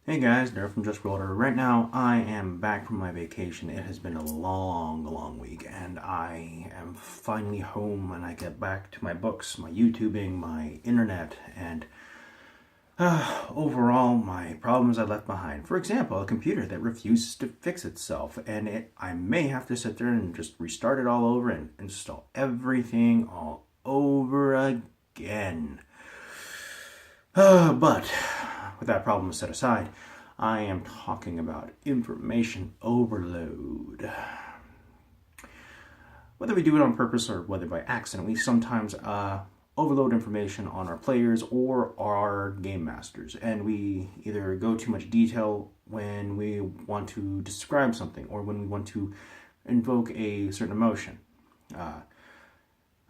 Hey guys, Daryl from Just Roller. Right now, I am back from my vacation. It has been a long week, and I am finally home. And I get back to my books, my YouTubing, my internet, and overall, my problems I left behind. For example, a computer that refuses to fix itself, and I may have to sit there and just restart it all over and install everything all over again. But with that problem set aside, I am talking about information overload. Whether we do it on purpose or whether by accident, we sometimes overload information on our players or our game masters, and we either go too much detail when we want to describe something or when we want to invoke a certain emotion.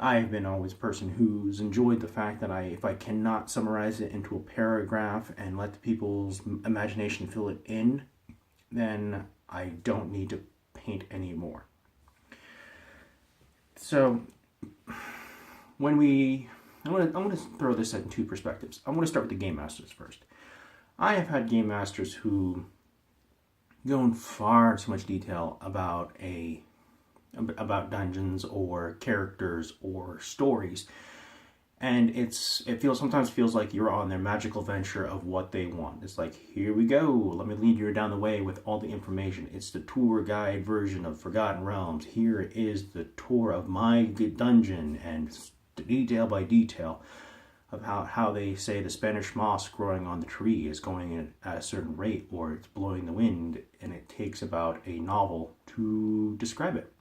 I've been always a person who's enjoyed the fact that if I cannot summarize it into a paragraph and let the people's imagination fill it in, then I don't need to paint anymore. So, I'm going to throw this in two perspectives. I want to start with the game masters first. I have had game masters who go in far too much detail about dungeons or characters or stories, and it sometimes feels like you're on their magical venture of what they want. It's like, here we go, let me lead you down the way with all the information. It's the tour guide version of Forgotten Realms. Here is the tour of my dungeon, and detail by detail of how they say the Spanish moss growing on the tree is going at a certain rate, or it's blowing the wind, and it takes about a novel to describe it.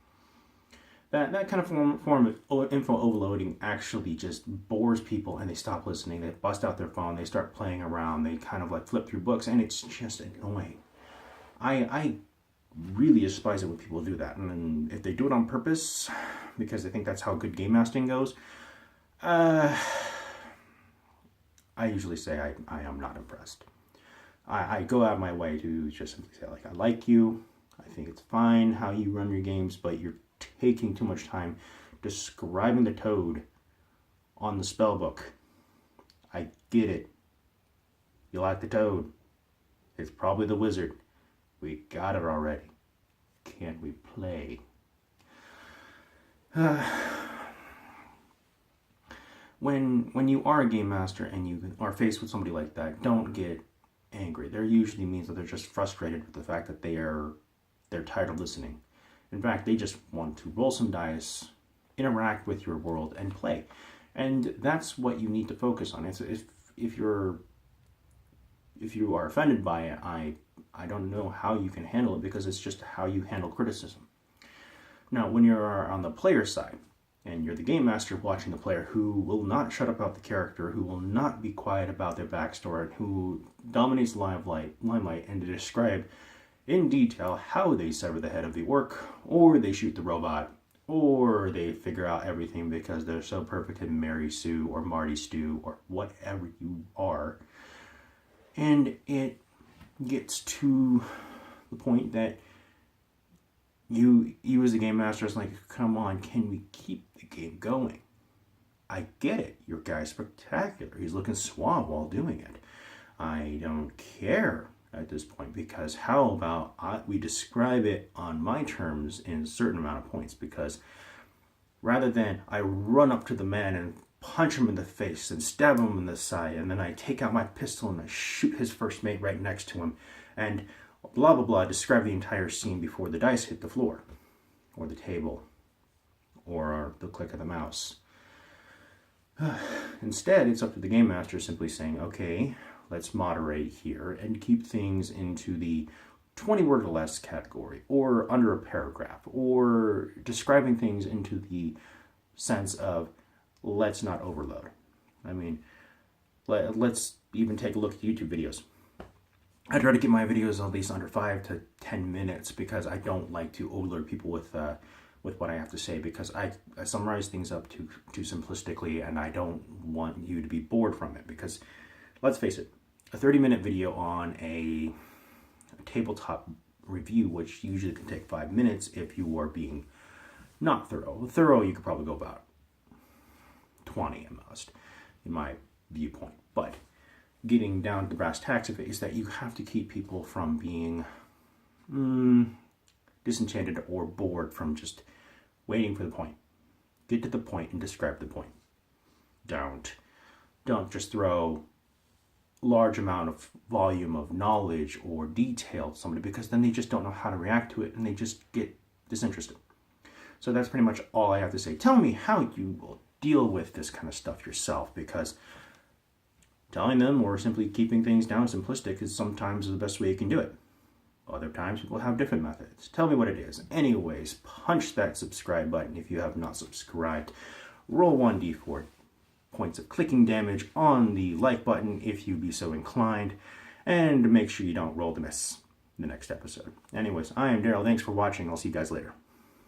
That kind of form of info overloading actually just bores people, and they stop listening. They bust out their phone, they start playing around, they kind of like flip through books, and it's just annoying. I really despise it when people do that, and if they do it on purpose because they think that's how good game mastering goes, I usually say I am not impressed. I go out of my way to just simply say, like, I like you, I think it's fine how you run your games, but you're taking too much time describing the toad on the spell book. I get it. You like the toad. It's probably the wizard. We got it already. Can't we play? When you are a game master and you are faced with somebody like that, don't get angry. There usually means that they're just frustrated with the fact that they're tired of listening. In fact, they just want to roll some dice, interact with your world, and play. And that's what you need to focus on. If you are offended by it, I don't know how you can handle it, because it's just how you handle criticism. Now, when you're on the player side, and you're the game master watching the player who will not shut up about the character, who will not be quiet about their backstory, who dominates the limelight, and to describe in detail how they sever the head of the orc, or they shoot the robot, or they figure out everything because they're so perfect in Mary Sue or Marty Stew or whatever you are. And it gets to the point that you as a game master is like, come on, can we keep the game going? I get it, your guy's spectacular, he's looking suave while doing it. I don't care at this point, because how about we describe it on my terms in a certain amount of points, because rather than I run up to the man and punch him in the face and stab him in the side, and then I take out my pistol and I shoot his first mate right next to him, and blah blah blah, describe the entire scene before the dice hit the floor or the table or the click of the mouse. Instead, it's up to the game master simply saying, okay, let's moderate here and keep things into the 20 word or less category, or under a paragraph, or describing things into the sense of let's not overload. I mean, let's even take a look at YouTube videos. I try to get my videos at least under 5 to 10 minutes, because I don't like to overload people with what I have to say, because I summarize things up too simplistically, and I don't want you to be bored from it. Because let's face it, a 30-minute video on a tabletop review, which usually can take 5 minutes if you are being not thorough, you could probably go about 20 at most, in my viewpoint. But getting down to the brass tacks of it is that you have to keep people from being disenchanted or bored from just waiting for the point. Get to the point and describe the point. Don't just throw large amount of volume of knowledge or detail to somebody, because then they just don't know how to react to it and they just get disinterested. So that's pretty much all I have to say. Tell me how you will deal with this kind of stuff yourself, because telling them or simply keeping things down simplistic is sometimes the best way you can do it. Other times people have different methods. Tell me what it is. Anyways, punch that subscribe button if you have not subscribed. Roll 1d4 points of clicking damage on the like button if you be so inclined, and make sure you don't roll to miss the next episode. Anyways, I am Daryl. Thanks for watching. I'll see you guys later.